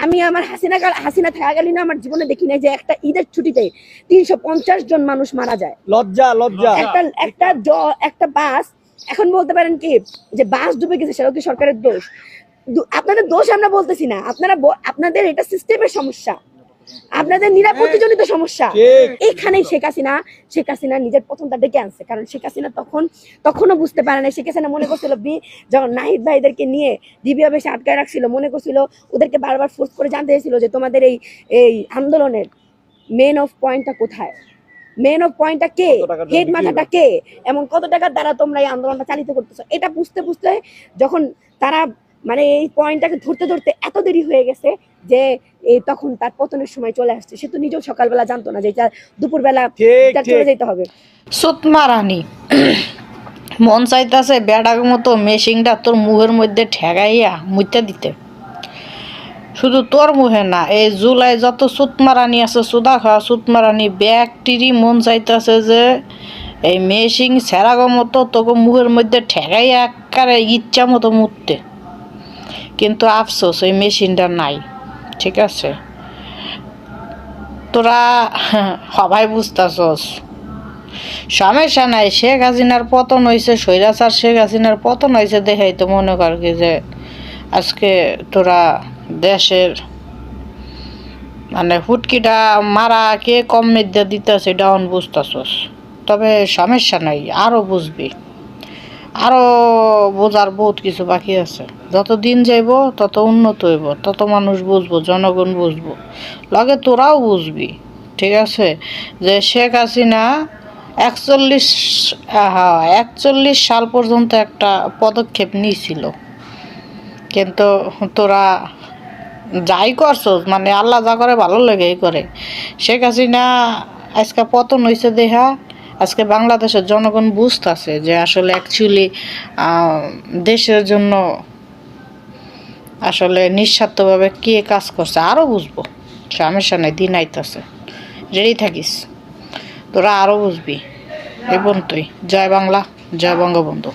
আমি আমার হাসিনা থাকাকালীন আমার জীবনে দেখি নাই যে একটা ঈদের ছুটিতে 350 জন মানুষ মারা যায়। লজ্জা লজ্জা। একটা বাস, এখন বলতে পারেন কি যে বাস ডুবে গেছে সেটা কি সরকারের দোষ? আপনাদের দোষ আমরা বলতেছি না, আপনাদের এটা সিস্টেমের সমস্যা, আপনাদের নিরাপত্তাজনিত সমস্যা। এখানে শেখ হাসিনা নিজের প্রথমটা ডেকে আনছে, কারণ শেখ হাসিনা তখনও বুঝতে পারে না। শেখ হাসিনা মনে করছিল যখন নাহিদ ভাইদেরকে নিয়ে ডিবি অফিসে আটকায় রাখছিল, মনে করছিল ওদেরকে বারবার ফোর্স করে জানতে চাইছিল যে তোমাদের এই আন্দোলনের মেন অফ পয়েন্টটা কোথায়, মেন অফ পয়েন্টটা কে, হেড মাথাটা কে, এমন কত টাকার দ্বারা তোমরা এই আন্দোলনটা চালিত করতেছো। এটা বুঝতে যখন তারা মানে এই পয়েন্টটাকে ধরতে এত দেরি হয়ে গেছে যে তখন তার পতনের সময় চলে আসছে। সে তো নিজেও সকালবেলা জানতো না যে এটা দুপুরবেলা চলে যেতে হবে। সুতমা রানী মন চাইতেছে বেড়ার মতো মেশিনটা তোর মুখের মধ্যে ঠেকাইয়া মুইতে দিতে, শুধু তোর মুখে না, এই জুলাই যত সুতমা রানী আছে, সুদা খাওয়া সুতমা রানী ব্যাগটিরই মন চাইতেছে যে এই মেশিন ছেঁড়াগো মতো তোকে মুখের মধ্যে ঠেকাইয়া একারে ইচ্ছা মতো মুততে। কিন্তু আফসোস এই মেশিনটা নাই। ঠিক আছে, তোরা সবাই বুঝতেছস, সমস্যা নাই। শেখ হাসিনার পতন হয়েছে, স্বৈরাচার শেখ হাসিনার পতন হয়েছে দেখাই তো মনে কর কি যে আজকে তোরা দেশের মানে হুটকিটা মারা কে কম মেদ্যা দিতেছে এটা বুঝতেছস। তবে সমস্যা নাই, আরও বুঝবি, আরও বোঝার বহুত কিছু বাকি আছে। যত দিন যাইব তত উন্নত হইব, তত মানুষ বুঝবো, জনগণ বুঝবো, লগে তোরাও বুঝবি। ঠিক আছে, যে শেখ হাসিনা 41 সাল পর্যন্ত একটা পদক্ষেপ নিয়েছিল, কিন্তু তোরা যাই করছো মানে আল্লাহ যা করে ভালো লেগেই করে। শেখ হাসিনা আজকে পতন হয়েছে দেখা আজকে বাংলাদেশের জনগণ বুঝতেছে যে আসলে অ্যাকচুয়ালি দেশের জন্য আসলে নিঃস্বার্থভাবে কে কাজ করছে। আরও বুঝবো, সমস্যা নেই, দিন আইতাছে, রেডি থাকিস, তোরা আরও বুঝবি। এই পর্যন্তই। জয় বাংলা, জয় বঙ্গবন্ধু।